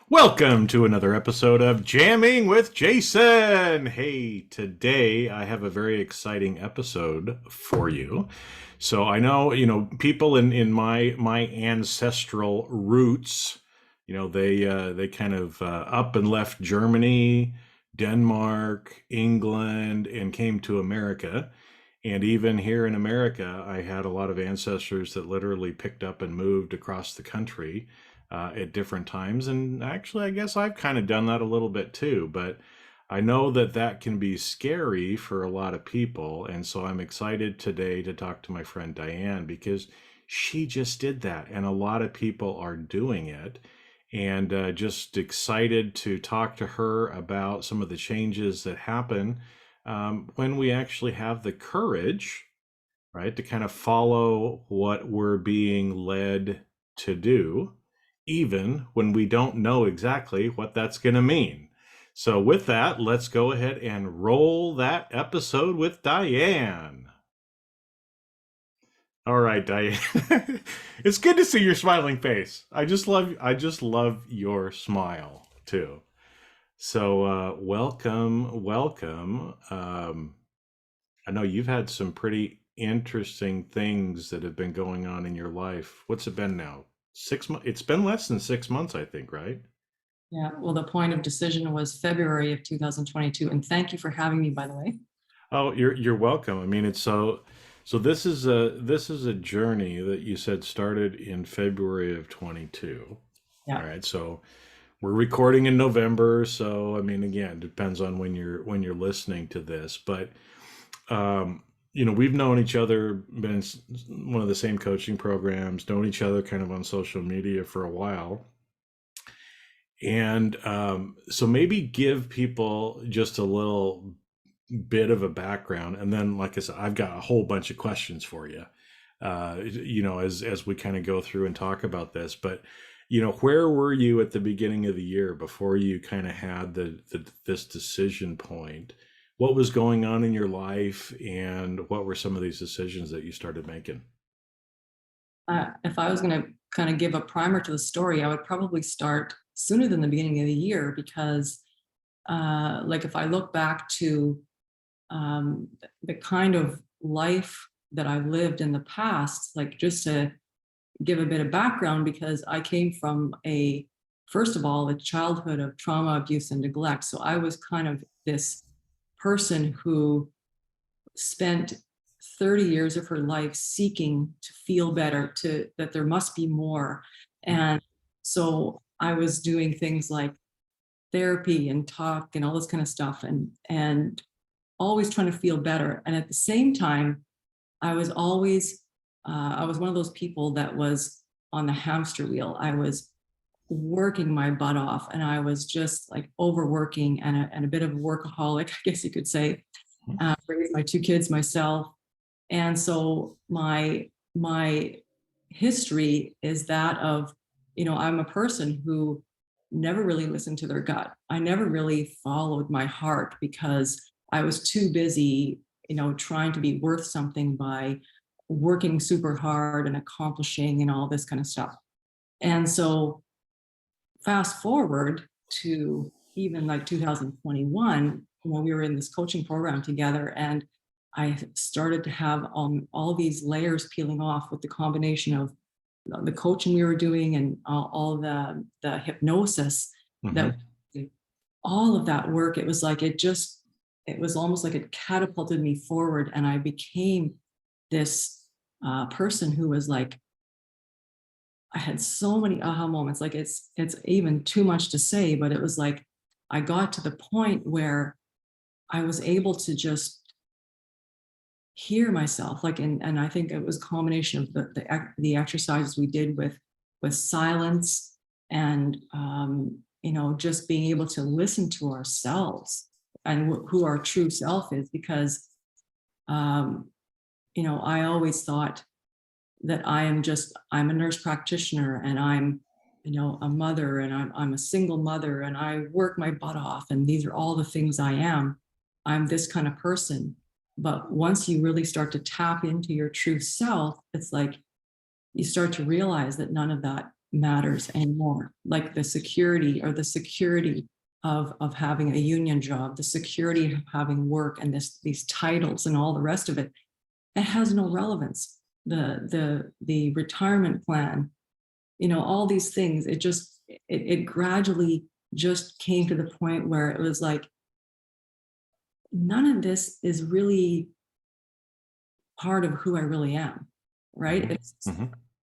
Welcome to another episode of Jamming with Jason. Hey, today I have a very exciting episode for you. So I know, people in my ancestral roots, they kind of up and left Germany, Denmark, England, and came to America. And even here in America, I had a lot of ancestors that literally picked up and moved across the country at different times. And actually, I guess I've kind of done that a little bit too. But I know that that can be scary for a lot of people. And so I'm excited today to talk to my friend Diane because she just did that. And a lot of people are doing it. And just excited to talk to her about some of the changes that happen when we actually have the courage, right, to kind of follow what we're being led to do, even when we don't know exactly what that's going to mean. So, with that, let's go ahead and roll that episode with Diane. All right, Diane. It's good to see your smiling face. I just love your smile too. So, welcome. I know you've had some pretty interesting things that have been going on in your life. What's it been now? 6 months? It's been less than 6 months, I think, right? Yeah, well, the point of decision was February of 2022, and thank you for having me, by the way. Oh, you're welcome. I mean, it's so this is a journey that you said started in February of 22. All Yeah, right, so we're recording in November, so I mean, again, depends on when you're listening to this, but we've known each other, been in one of the same coaching programs, known each other kind of on social media for a while. And so maybe give people just a little bit of a background. And then, like I said, I've got a whole bunch of questions for you, as we kind of go through and talk about this. But, where were you at the beginning of the year before you kind of had this decision point? What was going on in your life, and what were some of these decisions that you started making? if I was going to kind of give a primer to the story, I would probably start sooner than the beginning of the year because, like, if I look back to the kind of life that I've lived in the past, like just to give a bit of background, because I came from first of all, a childhood of trauma, abuse, and neglect. So I was kind of this person who spent 30 years of her life seeking to feel better, to that there must be more. And so I was doing things like therapy and talk and all this kind of stuff, and always trying to feel better. And at the same time, I was always I was one of those people that was on the hamster wheel. I was working my butt off, and I was just like overworking and a bit of a workaholic, I guess you could say. Raised my two kids myself, and so my history is that of, I'm a person who never really listened to their gut. I never really followed my heart because I was too busy, trying to be worth something by working super hard and accomplishing and all this kind of stuff. And so fast forward to even like 2021, when we were in this coaching program together, and I started to have all these layers peeling off with the combination of the coaching we were doing and all the hypnosis that Hmm. all of that work. It was like it was almost like it catapulted me forward, and I became this person who was like, I had so many aha moments. Like it's even too much to say, but it was like I got to the point where I was able to just hear myself. Like, and I think it was a combination of the exercises we did with silence and just being able to listen to ourselves and who our true self is. Because um, I always thought that I'm a nurse practitioner, and I'm, a mother, and I'm a single mother, and I work my butt off, and these are all the things I am. I'm this kind of person. But once you really start to tap into your true self, it's like you start to realize that none of that matters anymore, like the security of having a union job, the security of having work and these titles and all the rest of it. It has no relevance. The retirement plan, all these things, it gradually just came to the point where it was like, none of this is really part of who I really am, right?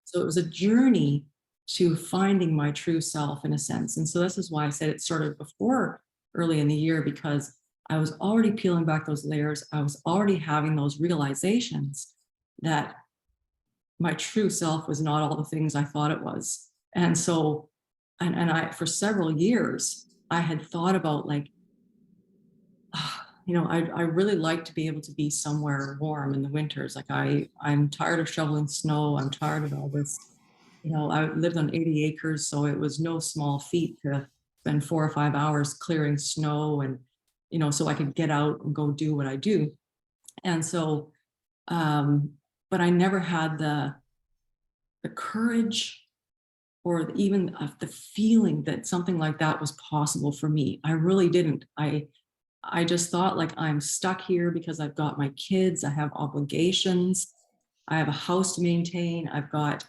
So it was a journey to finding my true self in a sense. And so this is why I said it started before early in the year, because I was already peeling back those layers. I was already having those realizations that my true self was not all the things I thought it was. And so, and I, for several years, I had thought about like, I really like to be able to be somewhere warm in the winters. Like I'm tired of shoveling snow. I'm tired of all this. I lived on 80 acres, so it was no small feat to spend 4 or 5 hours clearing snow and, so I could get out and go do what I do. And so, but I never had the courage or even the feeling that something like that was possible for me. I really didn't. I just thought like I'm stuck here because I've got my kids, I have obligations, I have a house to maintain, I've got,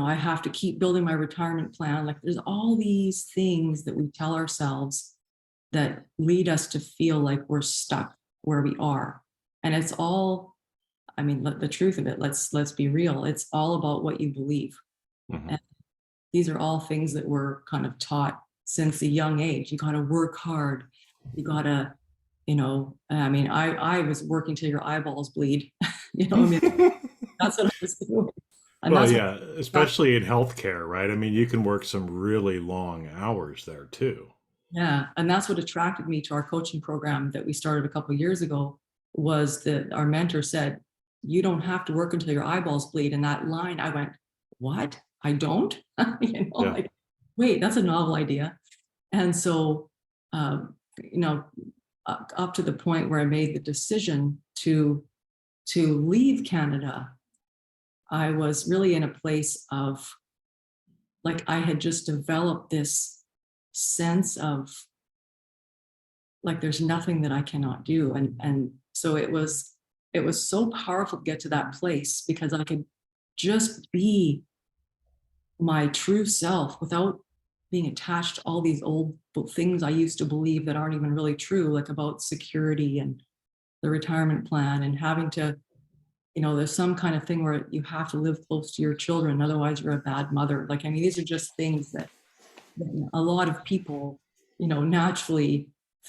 I have to keep building my retirement plan. Like there's all these things that we tell ourselves that lead us to feel like we're stuck where we are. And it's all, I mean, the truth of it, let's be real. It's all about what you believe. And these are all things that we're kind of taught since a young age. You got to work hard. You got to, I mean, I was working till your eyeballs bleed. I mean, that's what I was doing. And Well, that's yeah, especially in healthcare, right? I mean, you can work some really long hours there too. yeah. And that's what attracted me to our coaching program that we started a couple of years ago, was that our mentor said, you don't have to work until your eyeballs bleed. And that line, I went, what? I don't? Yeah. Like, wait, that's a novel idea. And so, you know, up to the point where I made the decision to leave Canada, I was really in a place of like I had just developed this sense of like there's nothing that I cannot do, and so it was so powerful to get to that place because I could just be my true self without being attached to all these old things I used to believe that aren't even really true, like about security and the retirement plan and having to, there's some kind of thing where you have to live close to your children, otherwise you're a bad mother. Like, I mean, these are just things that a lot of people, naturally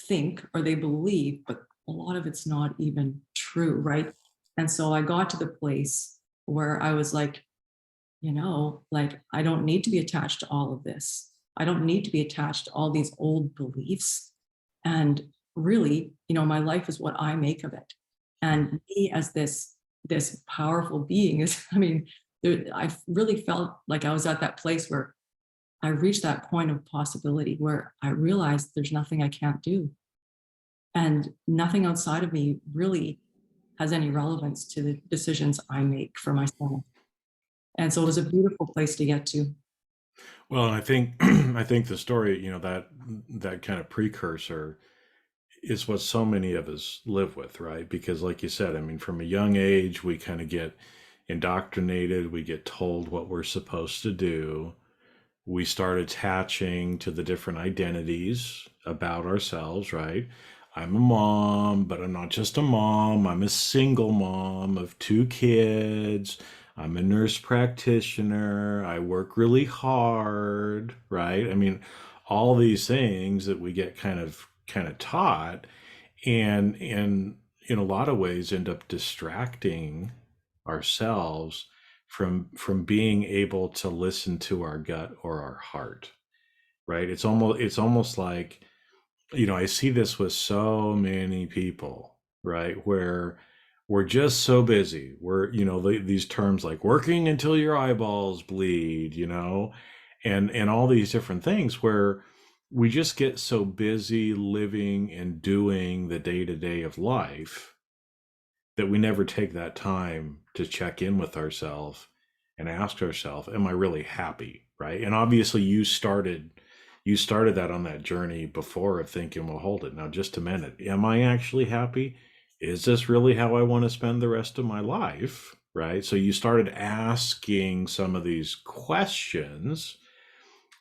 think or they believe, but a lot of it's not even true, right? And so I got to the place where I was like, like I don't need to be attached to all of this. I don't need to be attached to all these old beliefs. And really, my life is what I make of it. And me as this powerful being is, I mean, I really felt like I was at that place where I reached that point of possibility where I realized there's nothing I can't do. And nothing outside of me really has any relevance to the decisions I make for myself. And so it was a beautiful place to get to. Well, and I think I think the story, that kind of precursor is what so many of us live with, right? Because like you said, I mean, from a young age, we kind of get indoctrinated, we get told what we're supposed to do. We start attaching to the different identities about ourselves, right? I'm a mom, but I'm not just a mom. I'm a single mom of two kids. I'm a nurse practitioner. I work really hard, right? I mean, all these things that we get kind of taught and in a lot of ways end up distracting ourselves from being able to listen to our gut or our heart, right? It's almost like, I see this with so many people, right? Where we're just so busy. We're, these terms like working until your eyeballs bleed, and all these different things where we just get so busy living and doing the day to day of life that we never take that time to check in with ourselves and ask ourselves, am I really happy? Right. And obviously you started that on that journey before of thinking, well, hold it now, just a minute. Am I actually happy? Is this really how I want to spend the rest of my life? Right. So you started asking some of these questions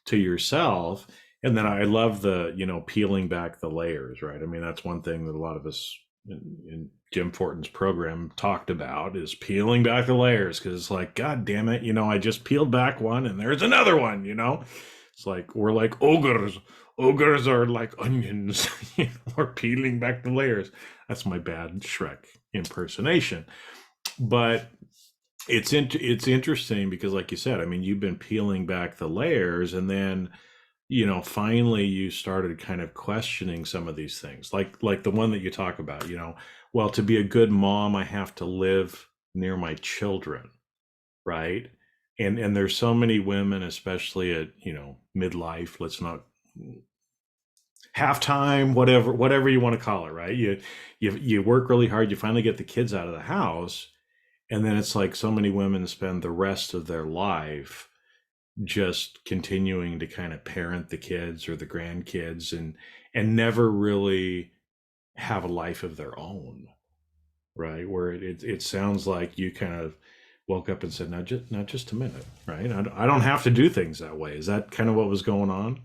to yourself. And then I love the, peeling back the layers, right? I mean, that's one thing that a lot of us in Jim Fortin's program talked about is peeling back the layers. Cause it's like, God damn it, I just peeled back one and there's another one. It's like, we're like ogres. Ogres are like onions. We're peeling back the layers. That's my bad Shrek impersonation. But it's interesting because, like you said, I mean, you've been peeling back the layers, and then finally you started kind of questioning some of these things, like the one that you talk about. Well, to be a good mom, I have to live near my children, right? And there's so many women, especially at midlife. Let's not halftime, whatever you want to call it, right? You work really hard, you finally get the kids out of the house, and then it's like so many women spend the rest of their life just continuing to kind of parent the kids or the grandkids and never really have a life of their own, right? Where it sounds like you kind of woke up and said, not just a minute, right? I don't have to do things that way. Is that kind of what was going on?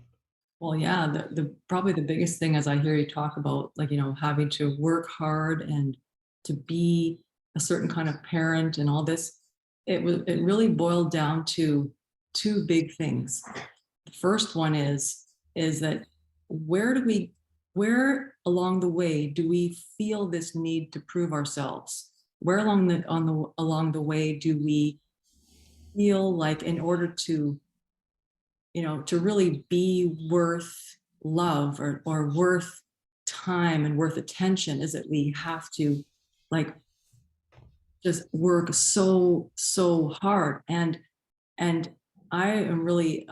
Well, yeah, the probably the biggest thing as I hear you talk about, like, having to work hard and to be a certain kind of parent and all this, it really boiled down to two big things. The first one is that where do we where along the way do we feel this need to prove ourselves? Where along the way do we feel like, in order to to really be worth love, or worth time and worth attention, is that we have to, like, just work so hard. And I am really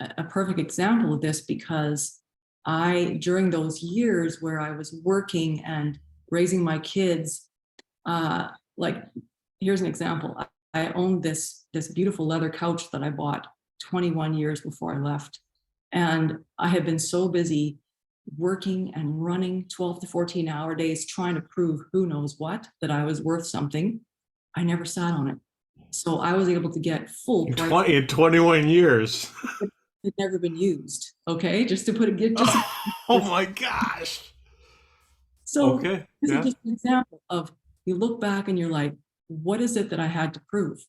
a perfect example of this, because during those years where I was working and raising my kids, like, here's an example. I owned this beautiful leather couch that I bought 21 years before I left. And I had been so busy working and running 12 to 14-hour days, trying to prove who knows what, that I was worth something. I never sat on it. So I was able to get full price. In 21 years. It had never been used. Okay. Just to put it, just Oh my gosh. so Okay. this is Yeah. just an example of, you look back and you're like, what is it that I had to prove?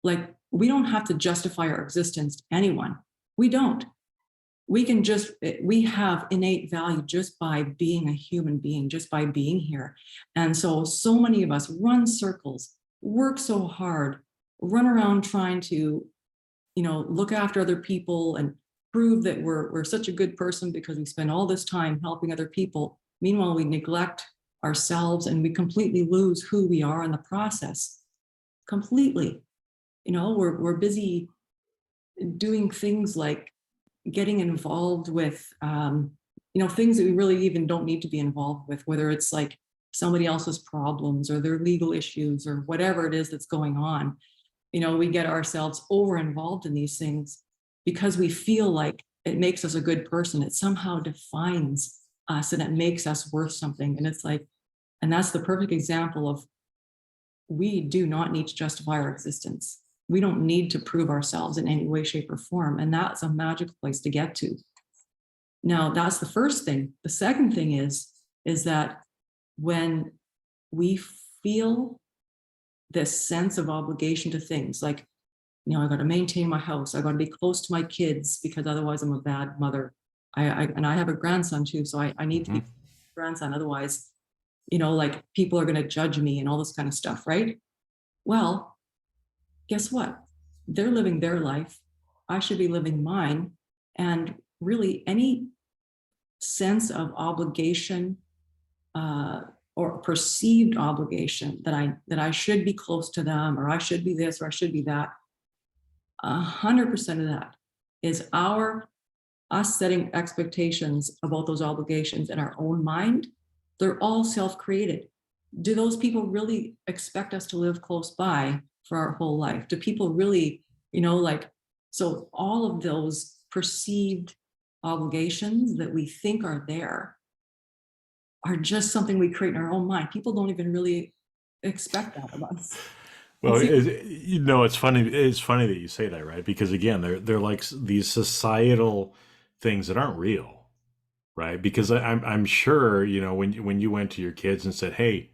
Like, we don't have to justify our existence to anyone. We don't. We have innate value just by being a human being, just by being here. And so many of us run circles, work so hard, run around trying to, look after other people and prove that we're such a good person because we spend all this time helping other people. Meanwhile, we neglect ourselves and we completely lose who we are in the process. Completely. We're busy doing things like getting involved with, things that we really even don't need to be involved with, whether it's like somebody else's problems or their legal issues or whatever it is that's going on. We get ourselves over involved in these things because we feel like it makes us a good person. It somehow defines us and it makes us worth something. And it's like, and that's the perfect example of, we do not need to justify our existence. We don't need to prove ourselves in any way, shape, or form. And that's a magical place to get to. Now, that's the first thing. The second thing is that when we feel this sense of obligation to things like, I got to maintain my house, I got to be close to my kids because otherwise I'm a bad mother. And I have a grandson too, so I need to be grandson. Otherwise, like, people are going to judge me and all this kind of stuff, right? Well, guess what? They're living their life. I should be living mine. And really, any sense of obligation, or perceived obligation that I should be close to them, or I should be this, or I should be that, 100% of that is us setting expectations about those obligations in our own mind. They're all self-created. Do those people really expect us to live close by for our whole life? Do people really, like, so all of those perceived obligations that we think are there are just something we create in our own mind. People don't even really expect that of us. Well, It's even, it's funny. It's funny that you say that, right? Because again, they're like these societal things that aren't real, right? Because I'm sure when you went to your kids and said, "Hey,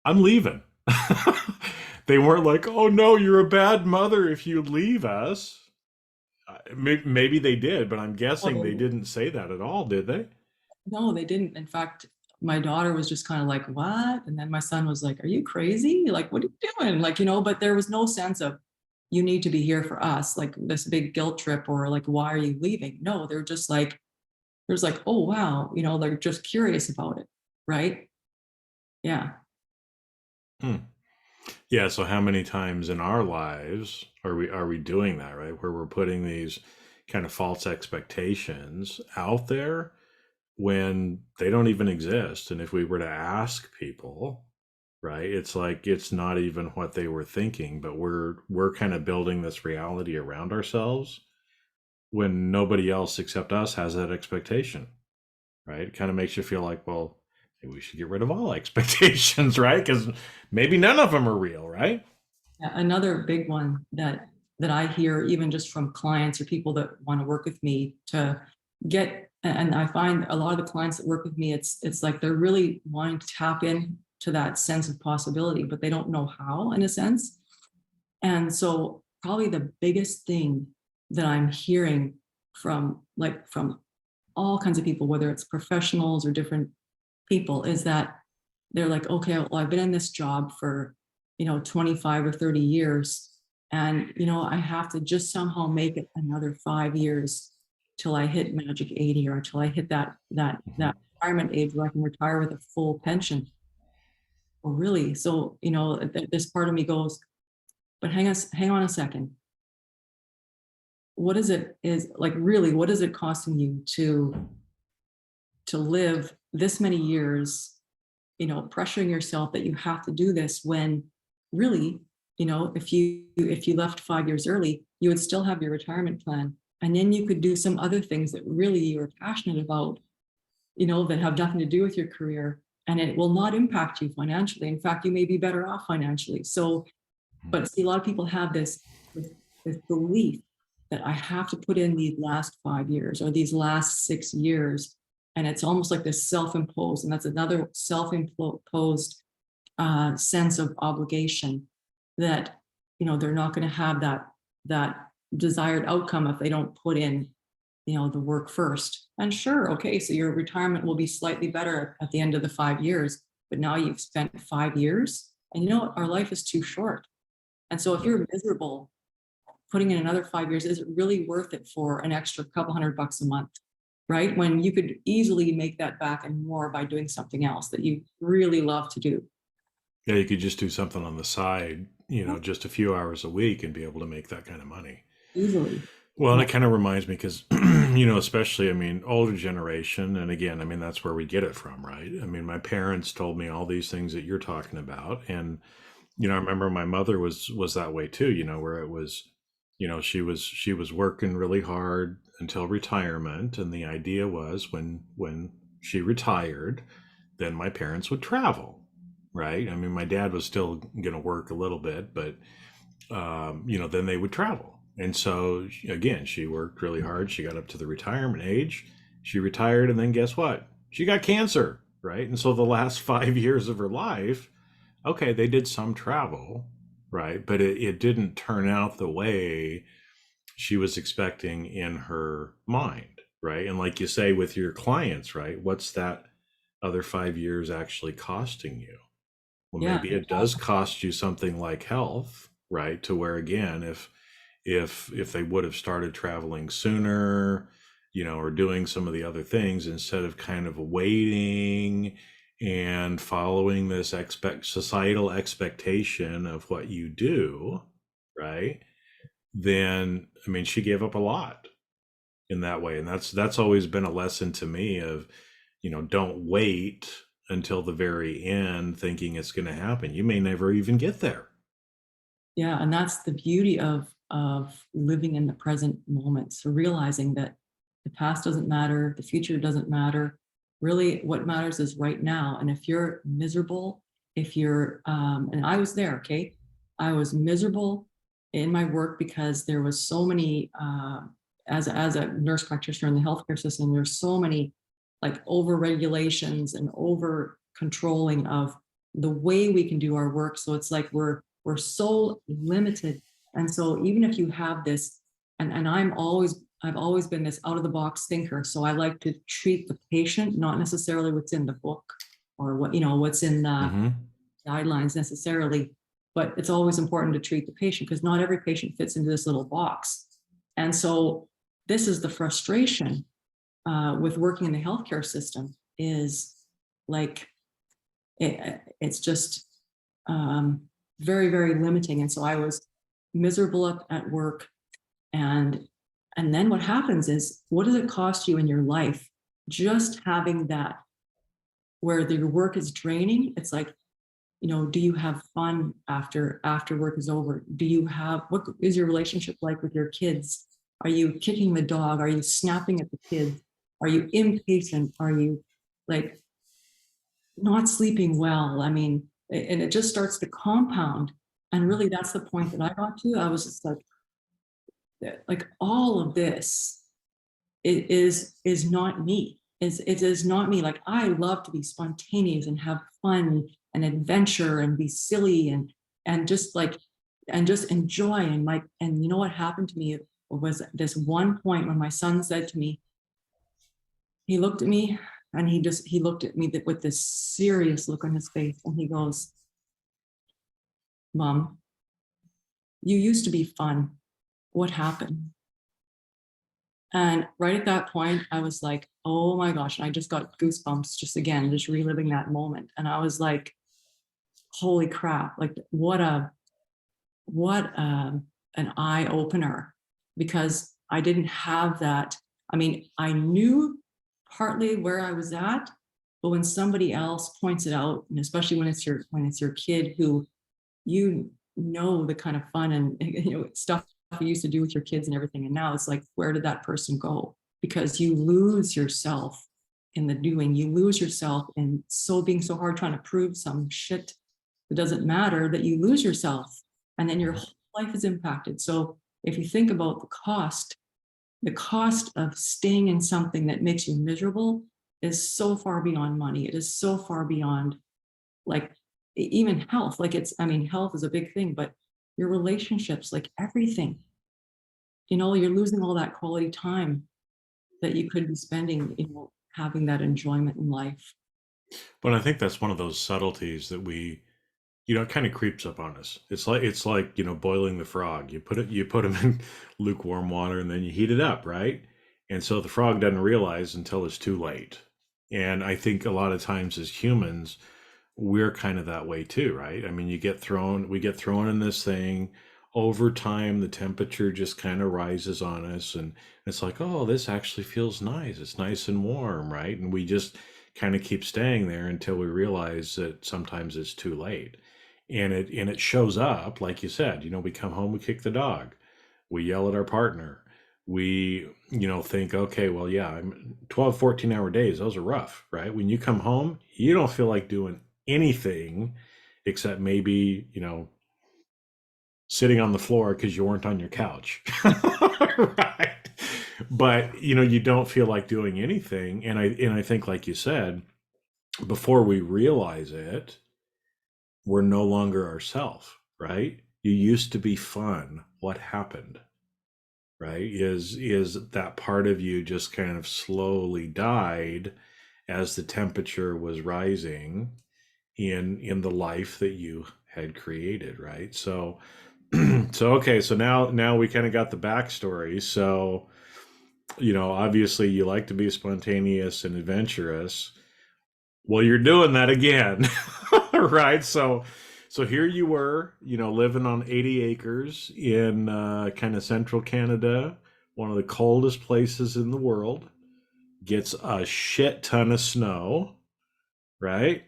I'm leaving," they weren't like, "Oh no, you're a bad mother if you leave us." Maybe they did, but I'm guessing they oh, didn't say that at all, did they? no, they didn't. In fact, my daughter was just kind of like, what? And then my son was like, are you crazy? Like, what are you doing? Like, but there was no sense of, you need to be here for us, like this big guilt trip, or like, why are you leaving? No, they're just like, there's like, oh, wow. They're just curious about it. Right. Yeah. Hmm. Yeah, so how many times in our lives are we doing that, right? Where we're putting these kind of false expectations out there when they don't even exist. And if we were to ask people, right, it's like it's not even what they were thinking, but we're kind of building this reality around ourselves when nobody else except us has that expectation, right? It kind of makes you feel like, well, maybe we should get rid of all expectations, right? Because maybe none of them are real, right? Yeah, another big one that I hear, even just from clients or people that want to work with me to get, and I find a lot of the clients that work with me, it's like they're really wanting to tap in to that sense of possibility, but they don't know how, in a sense. And so probably the biggest thing that I'm hearing from all kinds of people, whether it's professionals or different people, is that they're like, okay, well, I've been in this job for 25 or 30 years, and I have to just somehow make it another 5 years till I hit magic 80, or till I hit Mhm. that retirement age where I can retire with a full pension. Well, really? So this part of me goes, but hang on a second. What is it, is like, really, what is it costing you to live this many years, pressuring yourself that you have to do this, when really, if you left 5 years early, you would still have your retirement plan. And then you could do some other things that really you're passionate about, that have nothing to do with your career. And it will not impact you financially. In fact, you may be better off financially. So, but see, a lot of people have this, this belief that I have to put in these last 5 years or these last 6 years. And it's almost like this self-imposed, and that's another self-imposed sense of obligation, that they're not going to have that desired outcome if they don't put in the work first. And sure, okay, so your retirement will be slightly better at the end of the 5 years, but now you've spent 5 years, and our life is too short. And so if you're miserable, putting in another 5 years, is it really worth it for an extra couple $100 a month? Right, when you could easily make that back and more by doing something else that you really love to do. Yeah, you could just do something on the side, just a few hours a week and be able to make that kind of money. Easily. Well, and Yeah. it kind of reminds me because, especially, I mean, older generation, and again, I mean, that's where we get it from, right? I mean, my parents told me all these things that you're talking about. And, I remember my mother was that way too, where it was, she was working really hard until retirement. And the idea was when she retired, then my parents would travel, right? I mean, my dad was still going to work a little bit, but then they would travel. And so again, she worked really hard. She got up to the retirement age. She retired, and then guess what? She got cancer, right? And so the last 5 years of her life, okay, they did some travel, right? But it didn't turn out the way she was expecting in her mind, right? And like you say with your clients, right? What's that other 5 years actually costing you? Well, Yeah. maybe it does cost you something like health, right? To where again, if they would have started traveling sooner, or doing some of the other things instead of kind of waiting and following this societal expectation of what you do, right? Then I mean, she gave up a lot in that way, and that's always been a lesson to me of don't wait until the very end thinking it's going to happen. You may never even get there. Yeah, and that's the beauty of living in the present moment. So realizing that the past doesn't matter, the future doesn't matter. Really, what matters is right now. And if you're miserable, if you're and I was there, okay, I was miserable in my work because there was so many as a nurse practitioner in the healthcare system, there's so many like over regulations and over controlling of the way we can do our work. So it's like we're so limited. And so even if you have this, and I've always been this out of the box thinker. So I like to treat the patient, not necessarily what's in the book or what, what's in the Mm-hmm. guidelines necessarily, but it's always important to treat the patient because not every patient fits into this little box. And so this is the frustration with working in the healthcare system is like it's just very, very limiting. And so I was miserable at work. And and then what happens is, what does it cost you in your life just having that where your work is draining? It's like, do you have fun after work is over? Do you have what is your relationship like with your kids? Are you kicking the dog? Are you snapping at the kids? Are you impatient? Are you like not sleeping well? I mean, and it just starts to compound. And really, that's the point that I got to. I was just like all of this is not me. It is not me. Like I love to be spontaneous and have fun and adventure and be silly and just like and just enjoy and you know what happened to me was this one point when my son said to me, he looked at me and he looked at me with this serious look on his face and he goes, Mom, you used to be fun. What happened? And right at that point, I was like, oh my gosh. And I just got goosebumps just again, just reliving that moment. And I was like, holy crap, like what an eye opener, because I didn't have that. I mean, I knew partly where I was at, but when somebody else points it out, and especially when it's your kid who the kind of fun and stuff you used to do with your kids and everything, and now it's like, where did that person go? Because you lose yourself in the doing. You lose yourself in being so hard trying to prove some shit that doesn't matter, that you lose yourself, and then your whole life is impacted. So if you think about the cost of staying in something that makes you miserable is so far beyond money. It is so far beyond like even health. Like health is a big thing, but your relationships, like everything, you're losing all that quality time that you could be spending, having that enjoyment in life. But I think that's one of those subtleties that it kind of creeps up on us. It's like boiling the frog. You put him in lukewarm water and then you heat it up, right? And so the frog doesn't realize until it's too late. And I think a lot of times as humans, we're kind of that way too, right? I mean, we get thrown in this thing. Over time, the temperature just kind of rises on us, and it's like, oh, this actually feels nice. It's nice and warm, right? And we just kind of keep staying there until we realize that sometimes it's too late. And it shows up, like you said, we come home, we kick the dog, we yell at our partner, we think, okay, well, yeah, I'm 12, 14-hour days, those are rough, right? When you come home, you don't feel like doing anything except maybe sitting on the floor because you weren't on your couch. Right? But you don't feel like doing anything, and I think, like you said, before we realize it, we're no longer ourself, right? You used to be fun. What happened? Right? Is that part of you just kind of slowly died as the temperature was rising in the life that you had created, right? So so okay, so now we kind of got the backstory. So obviously you like to be spontaneous and adventurous. Well, you're doing that again. Right? So here you were, living on 80 acres in kind of central Canada, one of the coldest places in the world, gets a shit ton of snow, right?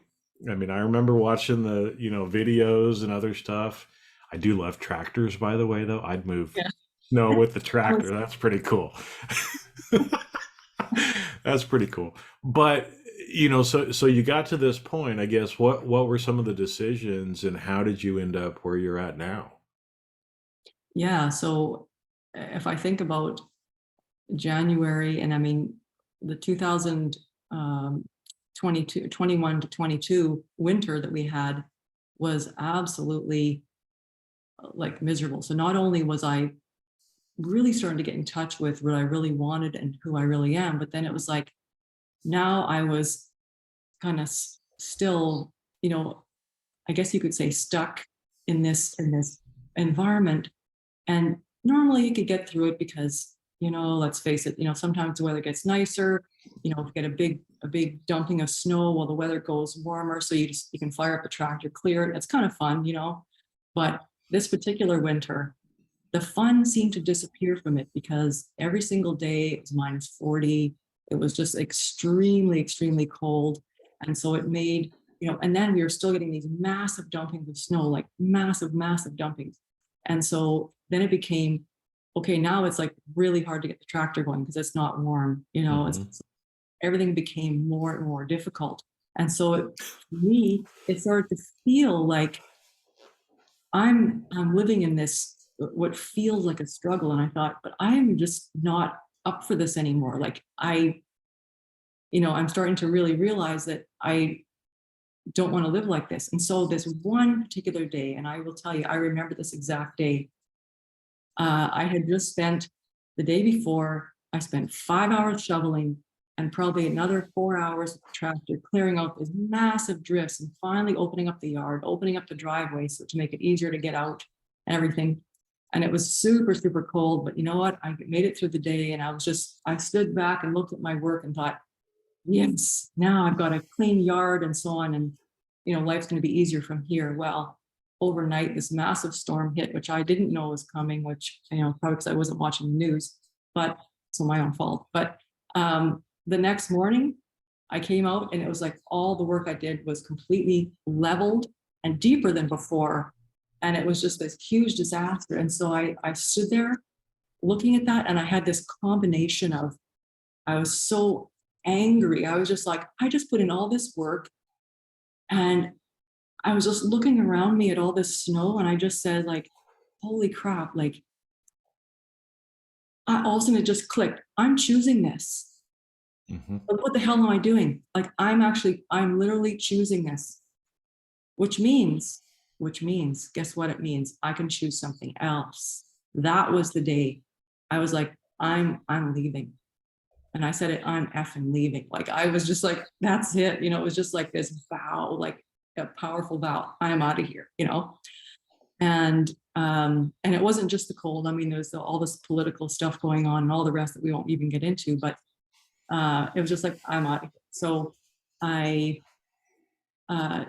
I mean, I remember watching the, videos and other stuff. I do love tractors, by the way, though. I'd move Yeah. snow with the I tractor. was, That's pretty cool. That's pretty cool. But so you got to this point, I guess. What were some of the decisions, and how did you end up where you're at now? yeah. So if I think about January, and I mean, the 2022, 21 to 22 winter that we had was absolutely like miserable. So not only was I really starting to get in touch with what I really wanted and who I really am, but then it was like now I was kind of still, you know, I guess you could say stuck in this environment. And normally you could get through it because, let's face it, sometimes the weather gets nicer, if you get a big dumping of snow, well, the weather goes warmer. So you can fire up the tractor, clear it. It's kind of fun. But this particular winter, the fun seemed to disappear from it because every single day it was minus 40. It was just extremely, extremely cold. And so it made, and then we were still getting these massive dumpings of snow, like massive, massive dumpings. And so then it became, okay, now it's like really hard to get the tractor going because it's not warm, Hmm. everything became more and more difficult. And so for me, it started to feel like I'm living in this what feels like a struggle. And I thought, but I'm just not up for this anymore. Like I'm starting to really realize that I don't want to live like this. And so this one particular day, and I will tell you, I remember this exact day. I had just spent the day before, I spent 5 hours shoveling and probably another 4 hours with the tractor clearing out these massive drifts and finally opening up the yard, opening up the driveway so to make it easier to get out and everything. And it was super, super cold, but you know what? I made it through the day and I stood back and looked at my work and thought, yes, now I've got a clean yard and so on. And, life's going to be easier from here. Well, overnight, this massive storm hit, which I didn't know was coming, which, probably because I wasn't watching the news, but so my own fault. But the next morning, I came out and it was like all the work I did was completely leveled and deeper than before. And it was just this huge disaster. And so I stood there looking at that and I had this combination of, I was so angry. I was just like, I just put in all this work and I was just looking around me at all this snow and I just said like, holy crap, like all of a sudden it just clicked. I'm choosing this. Hmm. Like, what the hell am I doing? Like I'm literally choosing this, which means, guess what it means? I can choose something else. That was the day I was like, I'm leaving. And I said it, I'm effing leaving. Like I was just like, that's it. It was just like this vow, like a powerful vow. I'm out of here. And it wasn't just the cold. I mean, there's all this political stuff going on and all the rest that we won't even get into, but it was just like, I'm out of here. So I I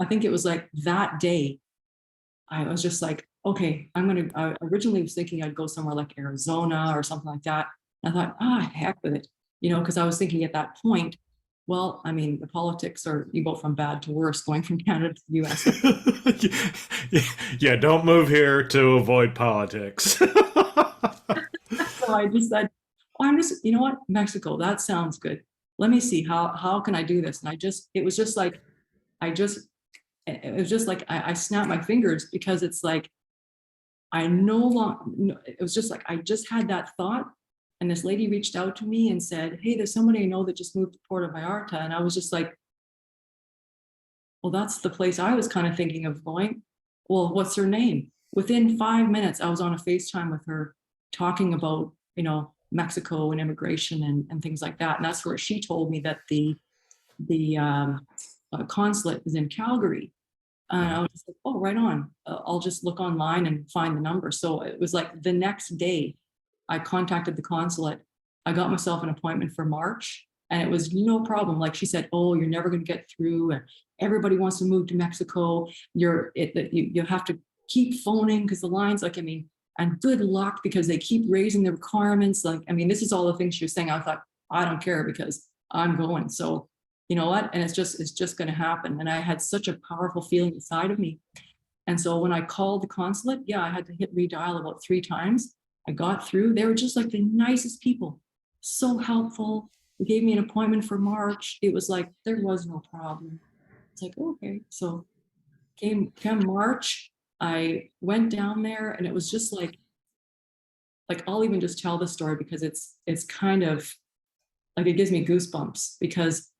think it was like that day, I was just like, okay, I originally was thinking I'd go somewhere like Arizona or something like that. And I thought, heck with it, because I was thinking at that point, well, I mean, the politics are, you go from bad to worse going from Canada to the US. Yeah, yeah, don't move here to avoid politics. So I just said, oh, you know what, Mexico, that sounds good. Let me see, how can I do this? And it was just like, I just, it was just like, I snapped my fingers because it's like, I no longer, it was just like, I just had that thought. And this lady reached out to me and said, hey, there's somebody I know that just moved to Puerto Vallarta. And I was just like, well, that's the place I was kind of thinking of going. Well, what's her name? Within 5 minutes, I was on a FaceTime with her talking about, Mexico and immigration and things like that. And that's where she told me that the consulate is in Calgary. And I was just like, oh, right on. I'll just look online and find the number. So it was like the next day, I contacted the consulate. I got myself an appointment for March, and it was no problem. Like she said, oh, you're never going to get through, and everybody wants to move to Mexico. You have to keep phoning because the lines, like, I mean, and good luck because they keep raising the requirements. Like, I mean, this is all the things she was saying. I thought, I don't care because I'm going. So you know what? And it's just going to happen. And I had such a powerful feeling inside of me. And so when I called the consulate, yeah, I had to hit redial about 3 times. I got through. They were just like the nicest people, so helpful. They gave me an appointment for March. It was like, there was no problem. It's like, okay. So come March, I went down there and it was just like I'll even just tell the story because it's kind of like, it gives me goosebumps because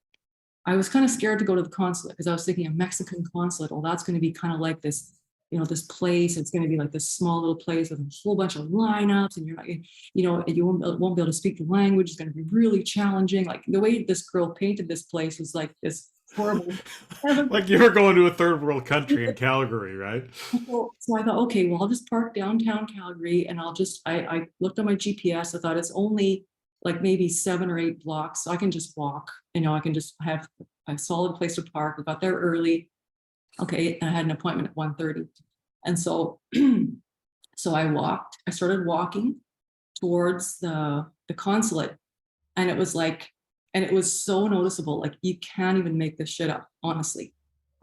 I was kind of scared to go to the consulate because I was thinking a Mexican consulate. Well, that's going to be kind of like this, this place. It's going to be like this small little place with a whole bunch of lineups, and you're not, you won't be able to speak the language. It's going to be really challenging. Like the way this girl painted this place was like this horrible. Like you were going to a third world country in Calgary, right? So I thought, okay, well, I'll just park downtown Calgary, and I looked on my GPS. I thought it's only like maybe 7 or 8 blocks, so I can just walk. I can just have a solid place to park. I got there early. Okay, and I had an appointment at 1:30, and so so I started walking towards the consulate, and it was like, and it was so noticeable. Like you can't even make this shit up, honestly.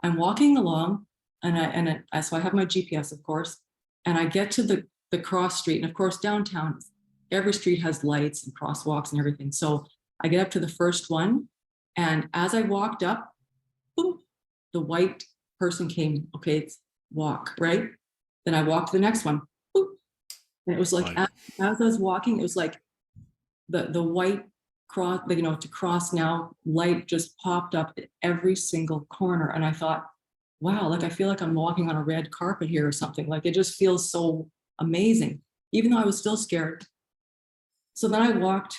I'm walking along, so I have my GPS, of course, and I get to the cross street, and of course downtown, every street has lights and crosswalks and everything. So I get up to the first one, and as I walked up, boom, the white person came. Okay, it's walk, right? Then I walked to the next one, boom, and it was like, as I was walking, it was like the white cross, to cross now, light just popped up at every single corner. And I thought, wow, like I feel like I'm walking on a red carpet here or something. Like it just feels so amazing, even though I was still scared. So then I walked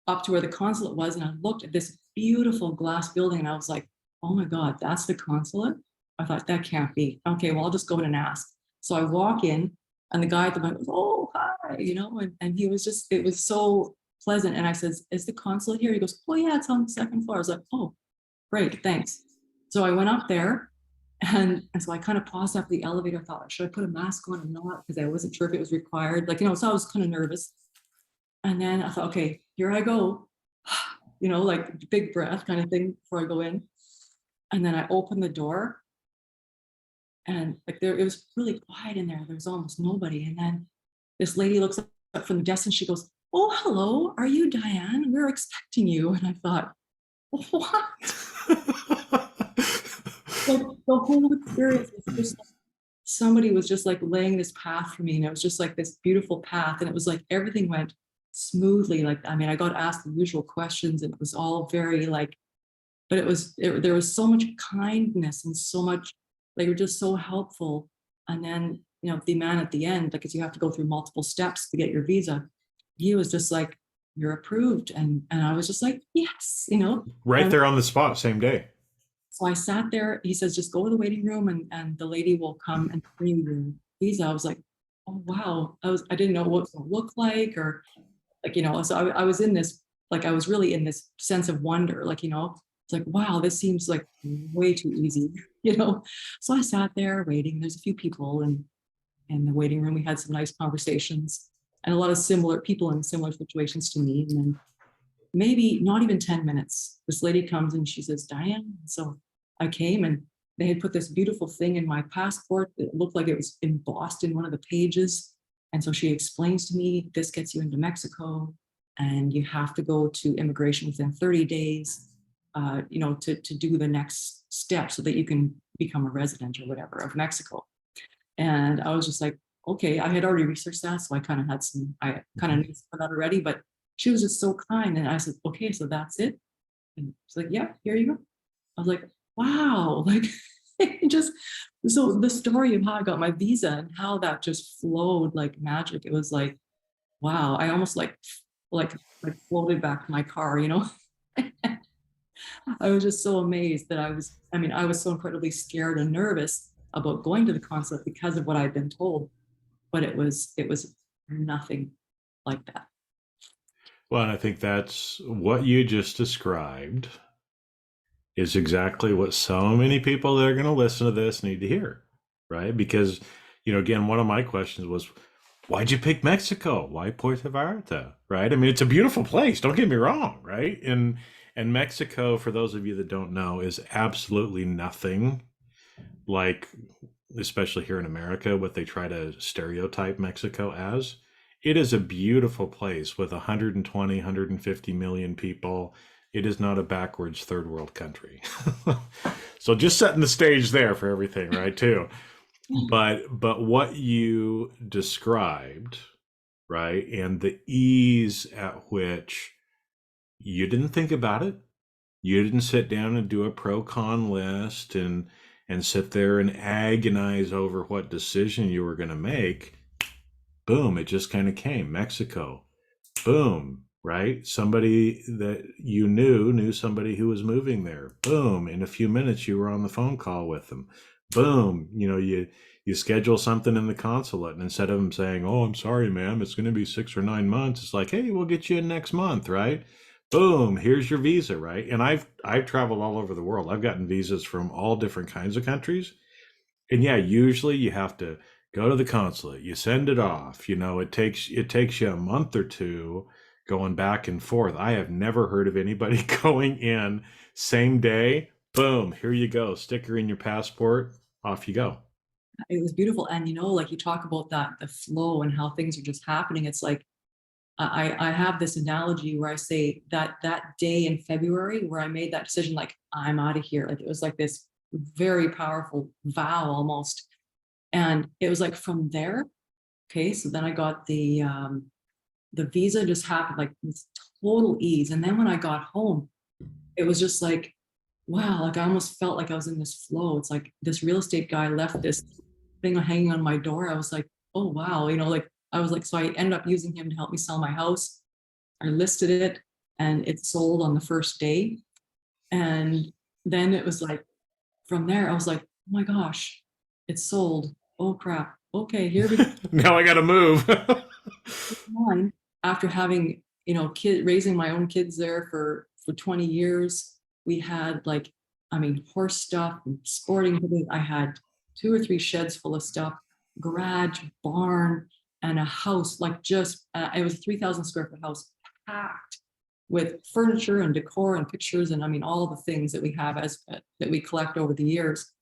up to where the consulate was, and I looked at this beautiful glass building, and I was like, oh my God, that's the consulate? I thought, that can't be. Okay, well, I'll just go in and ask. So I walk in, and the guy at the back was, oh, hi, and he was just, it was so pleasant. And I says, is the consulate here? He goes, oh yeah, it's on the 2nd floor. I was like, oh, great, thanks. So I went up there, and so I kind of paused after the elevator. I thought, should I put a mask on or not? Because I wasn't sure if it was required. So I was kind of nervous. And then I thought, okay, here I go, like big breath kind of thing before I go in. And then I opened the door, and like it was really quiet in there. There was almost nobody. And then this lady looks up from the desk and she goes, oh, hello, are you Diane? We're expecting you. And I thought, what? The whole experience was just like, somebody was just like laying this path for me. And it was just like this beautiful path. And it was like everything went smoothly. Like, I mean, I got asked the usual questions, and it was all very like, but there was so much kindness and so much, they were just so helpful. And then, the man at the end, because you have to go through multiple steps to get your visa, he was just like, you're approved. And I was just like, yes, Right there on the spot, same day. So I sat there. He says, just go to the waiting room, and the lady will come and bring you your visa. I was like, oh, wow. I didn't know what it would look like, or like, so I was in this, like, I was really in this sense of wonder, like, it's like, wow, this seems like way too easy, So I sat there waiting. There's a few people in the waiting room. We had some nice conversations, and a lot of similar people in similar situations to me. And then maybe not even 10 minutes, this lady comes and she says, Diane. So I came, and they had put this beautiful thing in my passport that looked like it was embossed in one of the pages. And so she explains to me, this gets you into Mexico, and you have to go to immigration within 30 days, to do the next step so that you can become a resident or whatever of Mexico. And I was just like, okay, I had already researched that. So I kind of knew for that already, but she was just so kind. And I said, okay, so that's it. And she's like, yeah, here you go. I was like, wow, like so the story of how I got my visa and how that just flowed like magic. It was like, wow, I almost like floated back to my car, I was just so amazed that I was so incredibly scared and nervous about going to the consulate because of what I'd been told, but it was nothing like that. Well, and I think that's what you just described is exactly what so many people that are going to listen to this need to hear, right? Because, again, one of my questions was, why'd you pick Mexico? Why Puerto Vallarta, right? I mean, it's a beautiful place. Don't get me wrong, right? And Mexico, for those of you that don't know, is absolutely nothing like especially here in America, what they try to stereotype Mexico as. It is a beautiful place with 120, 150 million people. It is not a backwards third world country. So just setting the stage there for everything, right, too. But what you described, right, and the ease at which you didn't think about it, you didn't sit down and do a pro con list and sit there and agonize over what decision you were going to make. Boom, it just kind of came. Mexico. Boom, right? Somebody that you knew somebody who was moving there. Boom, in a few minutes you were on the phone call with them. Boom, you schedule something in the consulate, and instead of them saying, "Oh, I'm sorry, ma'am, it's going to be 6 or 9 months," it's like, "Hey, we'll get you in next month," right? Boom, here's your visa, right? And I've traveled all over the world. I've gotten visas from all different kinds of countries. And yeah, usually you have to go to the consulate, you send it off. It takes you a month or two going back and forth. I have never heard of anybody going in same day, boom, here you go, sticker in your passport, off you go. It was beautiful. And like you talk about that, the flow and how things are just happening. It's like I have this analogy where I say that day in February where I made that decision, like I'm out of here. Like it was like this very powerful vow almost. And it was like from there, okay, so then I got the visa just happened like with total ease. And then when I got home, it was just like, wow, like I almost felt like I was in this flow. It's like this real estate guy left this thing hanging on my door. I was like, oh wow, like I was like, so I ended up using him to help me sell my house. I listed it and it sold on the first day. And then it was like, from there, I was like, oh my gosh, it's sold. Oh crap. Okay, here we go. Now I got to move. After having, raising my own kids there for 20 years, we had like, I mean, horse stuff and sporting. I had 2 or 3 sheds full of stuff, garage, barn, and a house, like just, it was a 3,000 square foot house packed with furniture and decor and pictures. And I mean, all the things that we have that we collect over the years.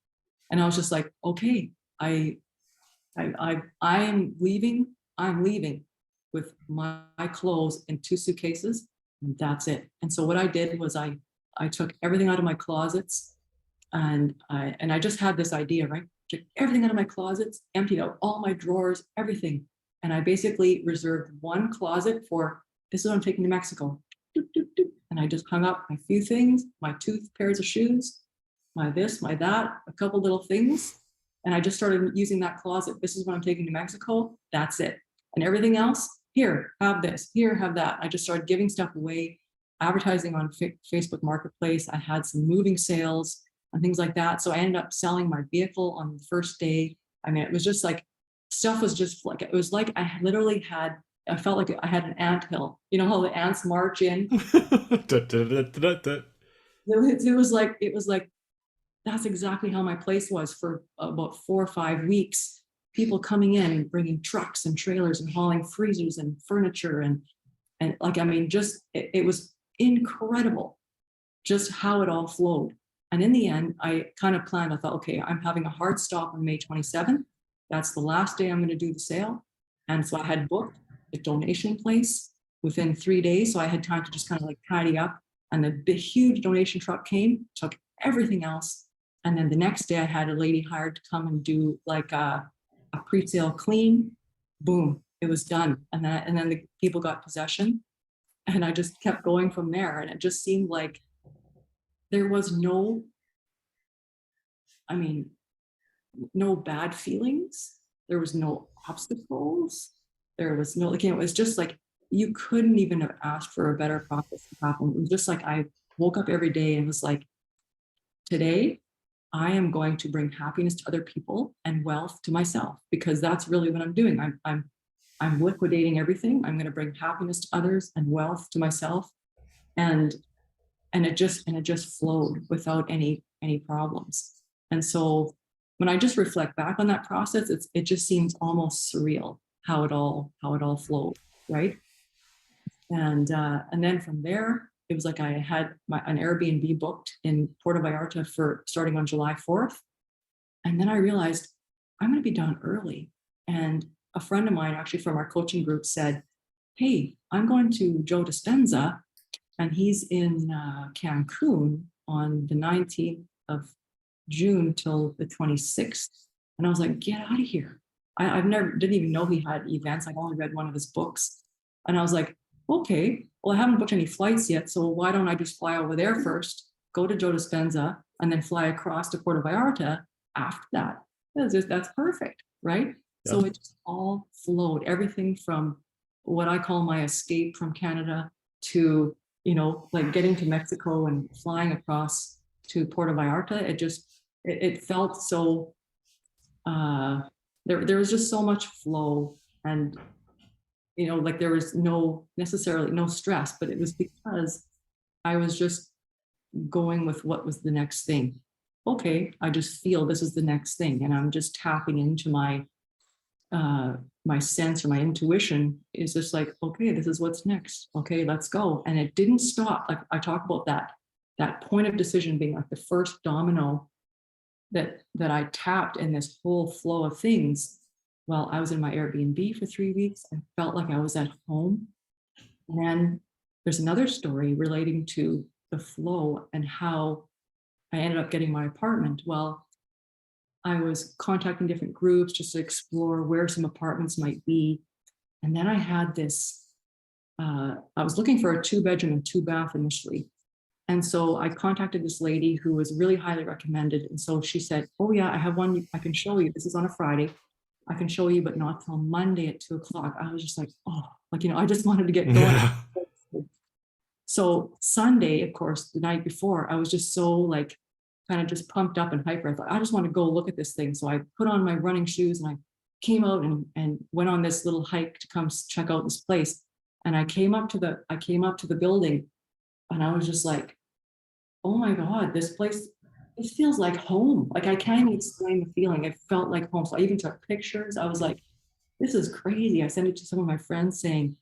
And I was just like, okay, I'm leaving with my clothes in 2 suitcases, and that's it. And so what I did was I took everything out of my closets, and I just had this idea, right? Took everything out of my closets, emptied out all my drawers, everything. And I basically reserved one closet for, this is what I'm taking to Mexico. Doop, doop, doop. And I just hung up my few things, my 2 pairs of shoes, my this, my that, a couple little things. And I just started using that closet. This is what I'm taking to Mexico. That's it. And everything else, here, have this, here, have that. I just started giving stuff away, advertising on Facebook Marketplace. I had some moving sales and things like that. So I ended up selling my vehicle on the first day. I mean, it was just like, stuff was just like, it was like I literally had, I felt like I had an anthill. You know how the ants march in? It was like, that's exactly how my place was for about 4 or 5 weeks. People coming in, bringing trucks and trailers and hauling freezers and furniture and like, I mean, just it was incredible just how it all flowed. And in the end, I kind of planned, I thought, okay, I'm having a hard stop on May 27th. That's the last day I'm going to do the sale. And so I had booked a donation place within 3 days. So I had time to just kind of like tidy up. And the big, huge donation truck came, took everything else. And then the next day I had a lady hired to come and do like a pre-sale clean. Boom, it was done. And then the people got possession. And I just kept going from there. And it just seemed like there was no, I mean, no bad feelings. There was no obstacles. There was no, like, it was just like, you couldn't even have asked for a better process to happen. It was just like, I woke up every day and was like, today, I am going to bring happiness to other people and wealth to myself, because that's really what I'm doing. I'm liquidating everything. I'm going to bring happiness to others and wealth to myself. And it just flowed without any problems. And so when I just reflect back on that process, it just seems almost surreal how it all flowed, right? And then from there, it was like I had an Airbnb booked in Puerto Vallarta for starting on July 4th. And then I realized I'm going to be done early. And a friend of mine, actually from our coaching group, said, hey, I'm going to Joe Dispenza, and he's in Cancun on the 19th of June till the 26th. And I was like, get out of here. I've never, didn't even know he had events. I've only read one of his books. And I was like, okay, well, I haven't booked any flights yet. So why don't I just fly over there first, go to Joe Dispenza, and then fly across to Puerto Vallarta after that? That's perfect, right? Yep. So it just all flowed. Everything from what I call my escape from Canada to, like getting to Mexico and flying across to Puerto Vallarta. It felt so, there was just so much flow, and, like there was necessarily no stress, but it was because I was just going with what was the next thing. Okay, I just feel this is the next thing, and I'm just tapping into my sense, or my intuition is just like, okay, this is what's next. Okay, let's go. And it didn't stop. Like I talk about that point of decision being like the first domino that I tapped in this whole flow of things. Well, I was in my Airbnb for 3 weeks. I felt like I was at home. And then there's another story relating to the flow and how I ended up getting my apartment. Well, I was contacting different groups just to explore where some apartments might be. And then I had this, I was looking for a 2-bedroom and 2-bath initially. And so I contacted this lady who was really highly recommended. And so she said, oh yeah, I have one I can show you. This is on a Friday. I can show you, but not till Monday at 2:00. I was just like, oh, like, I just wanted to get going. Yeah. So Sunday, of course, the night before, I was just so like, kind of just pumped up and hyper. I thought, I just want to go look at this thing. So I put on my running shoes and I came out and went on this little hike to come check out this place. And I came up to the building, and I was just like, oh my God, this place, it feels like home. Like I can't even explain the feeling. It felt like home. So I even took pictures. I was like, this is crazy. I sent it to some of my friends saying,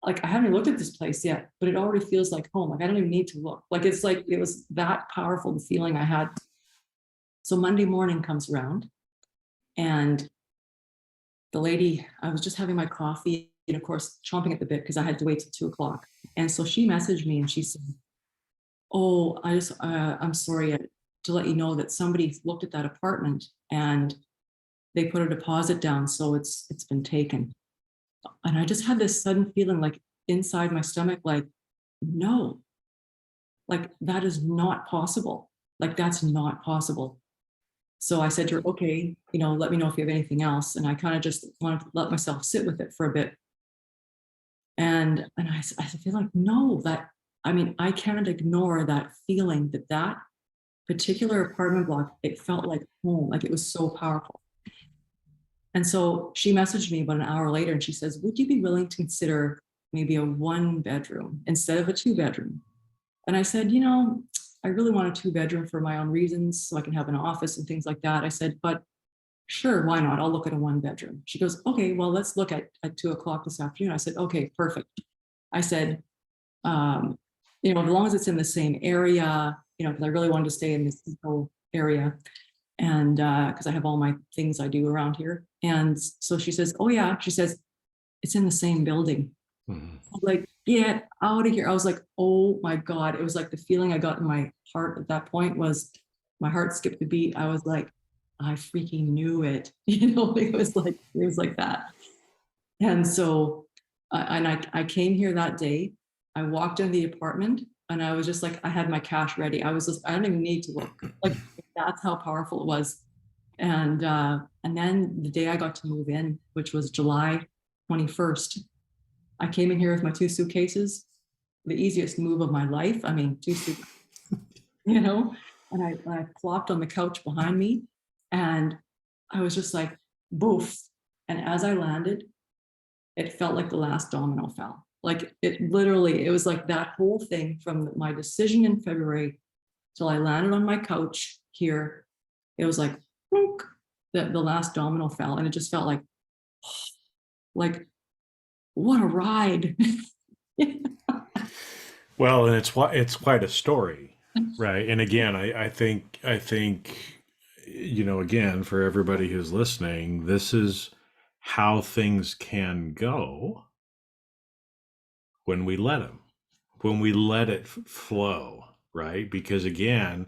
like, I haven't looked at this place yet, but it already feels like home. Like I don't even need to look. Like it's like, it was that powerful, the feeling I had. So Monday morning comes around, and the lady, I was just having my coffee and of course chomping at the bit because I had to wait till 2:00. And so she messaged me and she said, oh, I'm sorry to let you know that somebody looked at that apartment and they put a deposit down, so it's been taken. And I just had this sudden feeling like inside my stomach, like, no, like that is not possible. Like that's not possible. So I said to her, okay, let me know if you have anything else. And I kind of just wanted to let myself sit with it for a bit. And I feel like, no, I can't ignore that feeling that particular apartment block, it felt like home, like it was so powerful. And so she messaged me about an hour later and she says, would you be willing to consider maybe a 1-bedroom instead of a 2-bedroom? And I said, I really want a 2-bedroom for my own reasons, so I can have an office and things like that. I said, but sure, why not? I'll look at a 1-bedroom. She goes, okay, well, let's look at 2:00 this afternoon. I said, okay, perfect. I said, as long as it's in the same area, because I really wanted to stay in this area, and because I have all my things I do around here. And so she says, oh yeah, she says, it's in the same building. Mm-hmm. I was like, get out of here. I was like, oh my God. It was like the feeling I got in my heart at that point was my heart skipped a beat. I was like, I freaking knew it. It was like that. And so, I came here that day. I walked in the apartment and I was just like, I had my cash ready. I was just, I don't even need to look. Like that's how powerful it was. And then the day I got to move in, which was July 21st, I came in here with my 2 suitcases, the easiest move of my life. I mean, 2 suitcases, and I plopped on the couch behind me, and I was just like, boof. And as I landed, it felt like the last domino fell. Like it was like that whole thing from my decision in February till I landed on my couch here. It was like, the last domino fell, and it just felt like what a ride. Well, and it's quite a story, right? And again, I think again, for everybody who's listening, this is how things can go when we let them, when we let it flow, right? Because again,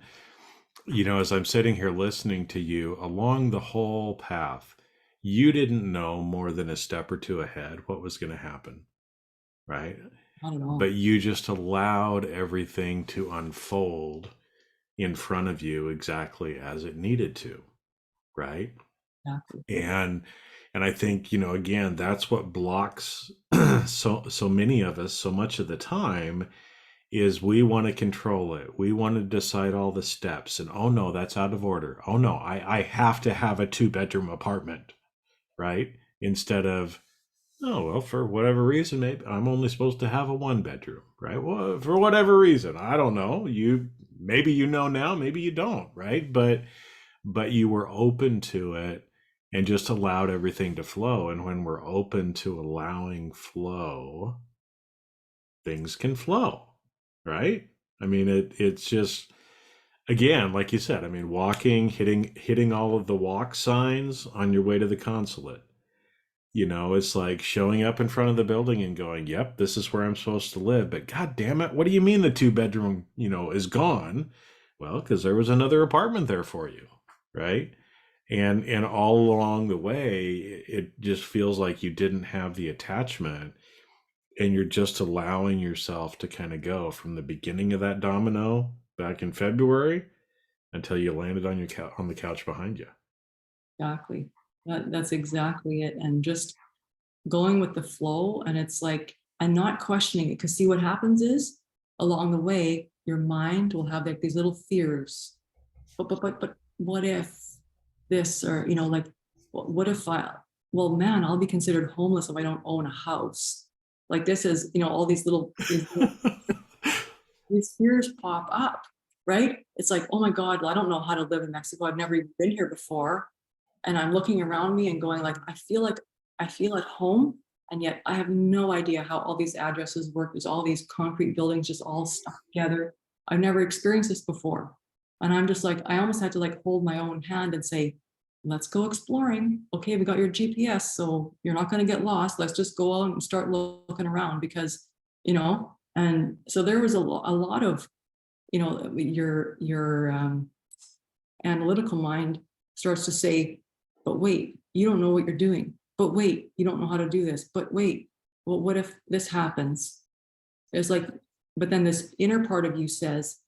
as I'm sitting here listening to you along the whole path, you didn't know more than a step or two ahead what was going to happen, right? Not at all. But you just allowed everything to unfold in front of you exactly as it needed to, right? Exactly. And I think, again, that's what blocks so many of us so much of the time, is we want to control it. We want to decide all the steps, and oh no, that's out of order. Oh no, I have to have a 2-bedroom apartment, right? Instead of, oh well, for whatever reason, maybe I'm only supposed to have a 1-bedroom, right? Well, for whatever reason, I don't know. Maybe now, maybe you don't, right? But you were open to it and just allowed everything to flow. And when we're open to allowing flow, things can flow, right? I mean, it's just, again, like you said, I mean, walking, hitting all of the walk signs on your way to the consulate. It's like showing up in front of the building and going, "Yep, this is where I'm supposed to live." But god damn it, what do you mean the 2-bedroom, is gone? Well, because there was another apartment there for you, right? And all along the way, it just feels like you didn't have the attachment, and you're just allowing yourself to kind of go from the beginning of that domino back in February until you landed on on the couch behind you. Exactly. That's exactly it. And just going with the flow. And it's like, and not questioning it. Because see, what happens is along the way, your mind will have like these little fears. But what if this, or, like, what if well, man, I'll be considered homeless if I don't own a house. Like this is, all these fears pop up, right? It's like, oh my God, well, I don't know how to live in Mexico. I've never even been here before. And I'm looking around me and going like, I feel at home. And yet I have no idea how all these addresses work. There's all these concrete buildings just all stuck together. I've never experienced this before. And I'm just like, I almost had to like hold my own hand and say, let's go exploring. Okay, we got your GPS, so you're not going to get lost. Let's just go out and start looking around because, and so there was a lot of, your analytical mind starts to say, but wait, you don't know what you're doing. But wait, you don't know how to do this. But wait, well, what if this happens? It's like, but then this inner part of you says,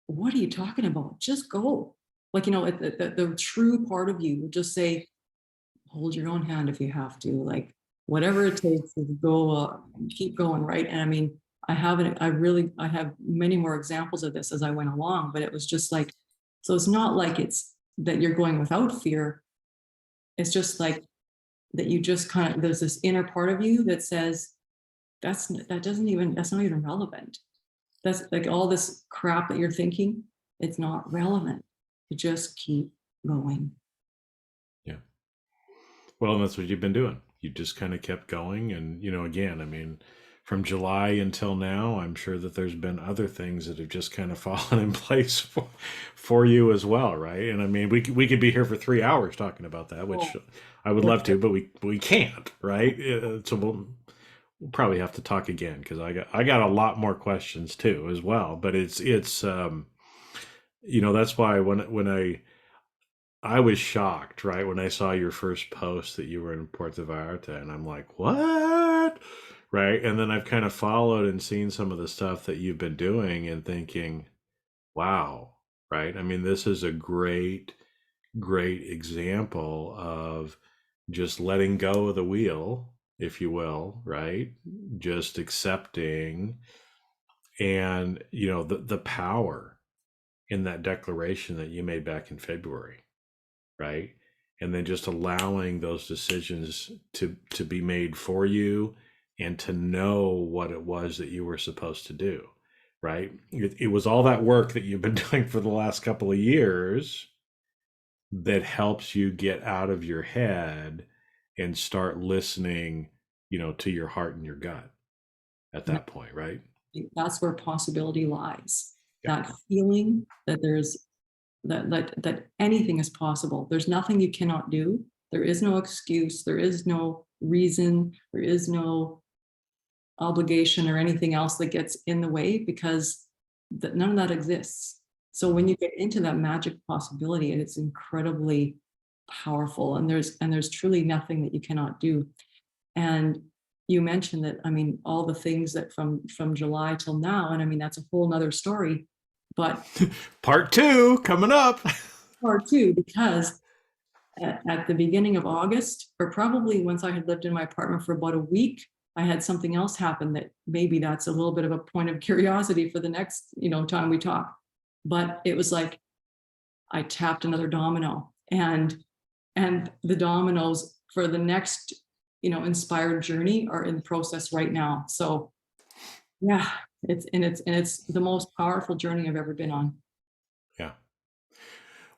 what are you talking about? Just go. Like, the true part of you would just say, hold your own hand if you have to, like, whatever it takes to go, keep going, right? And I mean, I have many more examples of this as I went along, but it was just like, so it's not like it's that you're going without fear. It's just like that you just kind of, there's this inner part of you that says, that's not even relevant. That's like all this crap that you're thinking, it's not relevant. You just keep going. Yeah. Well, and that's what you've been doing. You just kind of kept going. And, again, I mean, from July until now, I'm sure that there's been other things that have just kind of fallen in place for you as well, right? And I mean, we could be here for 3 hours talking about that, which Oh, I would for love sure. to, but we can't, right? So we'll probably have to talk again because I got a lot more questions too as well. But it's that's why when I was shocked, right, when I saw your first post that you were in Puerto Vallarta, and I'm like, what? Right. And then I've kind of followed and seen some of the stuff that you've been doing and thinking, wow, right? I mean, this is a great example of just letting go of the wheel, if you will, right? Just accepting, and, the power in that declaration that you made back in February, right? And then just allowing those decisions to be made for you, and to know what it was that you were supposed to do, right? It was all that work that you've been doing for the last couple of years that helps you get out of your head and start listening, to your heart and your gut at And that point, right? that's where possibility lies. Yeah. That feeling that there's that anything is possible. There's nothing you cannot do. There is no excuse. There is no reason. There is no obligation or anything else that gets in the way, because none of that exists. So when you get into that magic possibility, it's incredibly powerful, and there's truly nothing that you cannot do. And you mentioned that, I mean, all the things that from July till now, and I mean, that's a whole nother story, but Part two coming up. part two, because at the beginning of August, or probably once I had lived in my apartment for about a week, I had something else happen that maybe that's a little bit of a point of curiosity for the next, time we talk. But it was like I tapped another domino, and the dominoes for the next, inspired journey are in process right now. So yeah, it's the most powerful journey I've ever been on. Yeah.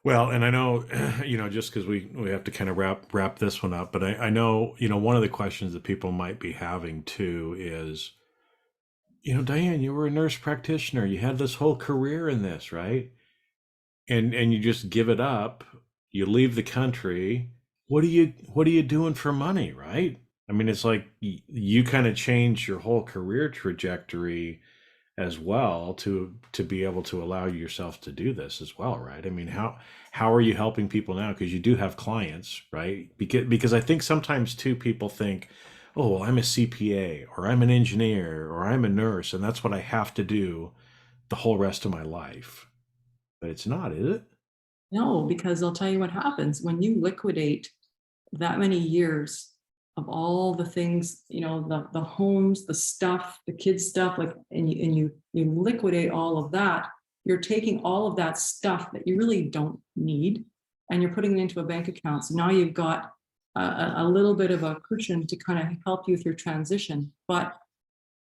Well, and I know, just because we have to kind of wrap this one up, but I know, one of the questions that people might be having too is, Diane, you were a nurse practitioner. You had this whole career in this, right? And you just give it up. You leave the country. What are you doing for money, right? I mean, it's like you kind of change your whole career trajectory as well to be able to allow yourself to do this as well, right? I mean, how are you helping people now? Because you do have clients, right? Because I think sometimes too people think, oh, well, I'm a CPA or I'm an engineer or I'm a nurse, and that's what I have to do the whole rest of my life. But it's not, is it? No, because I'll tell you what happens when you liquidate that many years of all the things, the homes, the stuff, the kids stuff, like, and you liquidate all of that. You're taking all of that stuff that you really don't need, and you're putting it into a bank account. So now you've got a little bit of a cushion to kind of help you through transition. But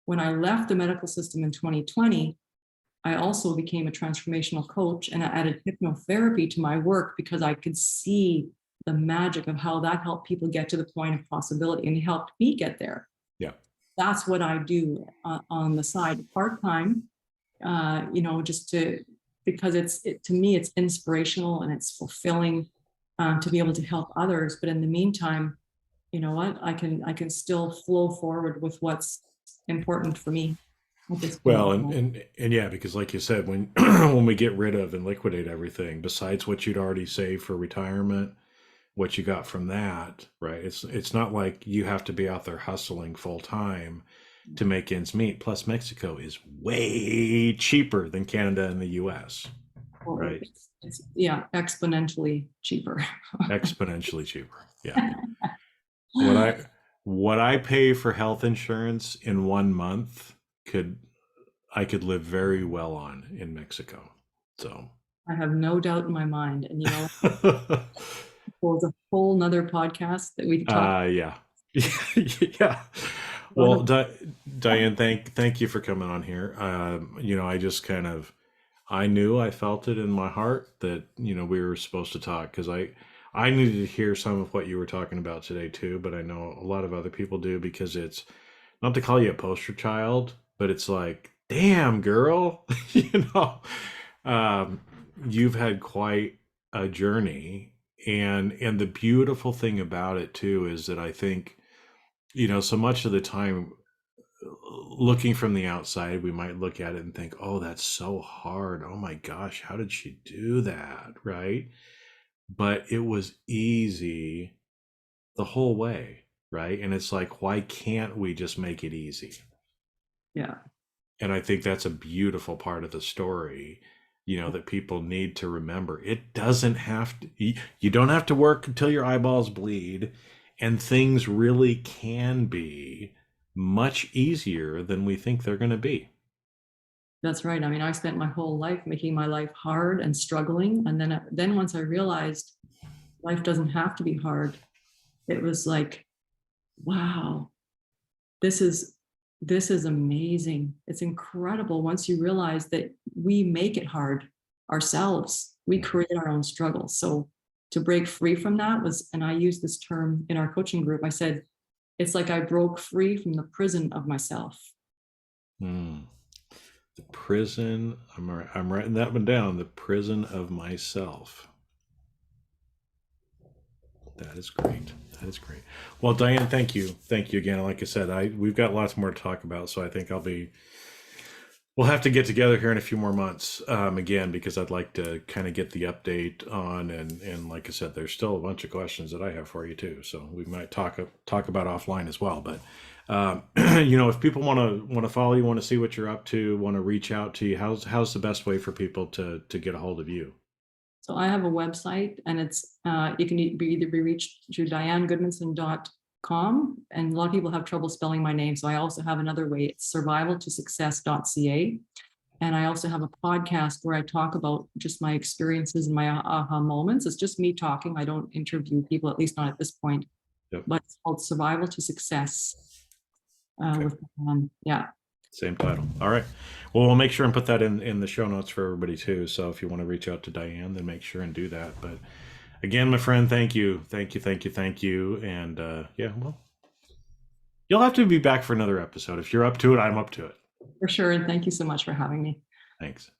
when I left the medical system in 2020, I also became a transformational coach, and I added hypnotherapy to my work because I could see the magic of how that helped people get to the point of possibility, and it helped me get there. Yeah. That's what I do on the side, part-time, because to me, it's inspirational and it's fulfilling to be able to help others. But in the meantime, you know what, I can still flow forward with what's important for me at this point. Well, and yeah, because like you said, when when we get rid of and liquidate everything, besides what you'd already saved for retirement, what you got from that, right? It's not like you have to be out there hustling full time to make ends meet. Plus, Mexico is way cheaper than Canada and the U.S. Well, Right? it's exponentially cheaper. Exponentially cheaper. Yeah. What I pay for health insurance in 1 month could I could live very well on in Mexico. So I have no doubt in my mind. And well, it's a whole nother podcast that we could talk. yeah. Yeah. Well, Diane, thank you for coming on here. I just I knew, I felt it in my heart that, we were supposed to talk, because I needed to hear some of what you were talking about today too, but I know a lot of other people do, because it's not to call you a poster child, but it's like, damn girl, you've had quite a journey. And the beautiful thing about it too is that I think, so much of the time, looking from the outside, we might look at it and think, oh, that's so hard. Oh my gosh, how did she do that? Right? But it was easy the whole way. Right? And it's like, why can't we just make it easy? Yeah. And I think that's a beautiful part of the story, that people need to remember. It doesn't have to, you don't have to work until your eyeballs bleed, and things really can be much easier than we think they're going to be. That's right. I mean, I spent my whole life making my life hard and struggling. And then once I realized life doesn't have to be hard, it was like, wow, this is amazing. It's incredible once you realize that we make it hard ourselves. We create our own struggles. So to break free from that and I use this term in our coaching group, I said, it's like I broke free from the prison of myself. Mm. The prison. I'm writing that one down. The prison of myself. That is great. That is great. Well, Diane, thank you. Thank you again. Like I said, we've got lots more to talk about, so I think we'll have to get together here in a few more months again, because I'd like to kind of get the update on, and like I said, there's still a bunch of questions that I have for you too. So we might talk about offline as well. But if people want to follow you, want to see what you're up to, want to reach out to you, how's the best way for people to get a hold of you? So I have a website, and it's you can either be reached through dianegudmundson.com, and a lot of people have trouble spelling my name. So I also have another way. It's survivaltosuccess.ca. And I also have a podcast where I talk about just my experiences and my aha moments. It's just me talking. I don't interview people, at least not at this point. Yep. But it's called Survival to Success. Okay. Yeah. Same title. All right. Well, we'll make sure and put that in the show notes for everybody too. So if you want to reach out to Diane, then make sure and do that. But again, my friend, thank you. Thank you. Thank you. Thank you. And yeah, well, you'll have to be back for another episode. If you're up to it, I'm up to it. For sure. And thank you so much for having me. Thanks.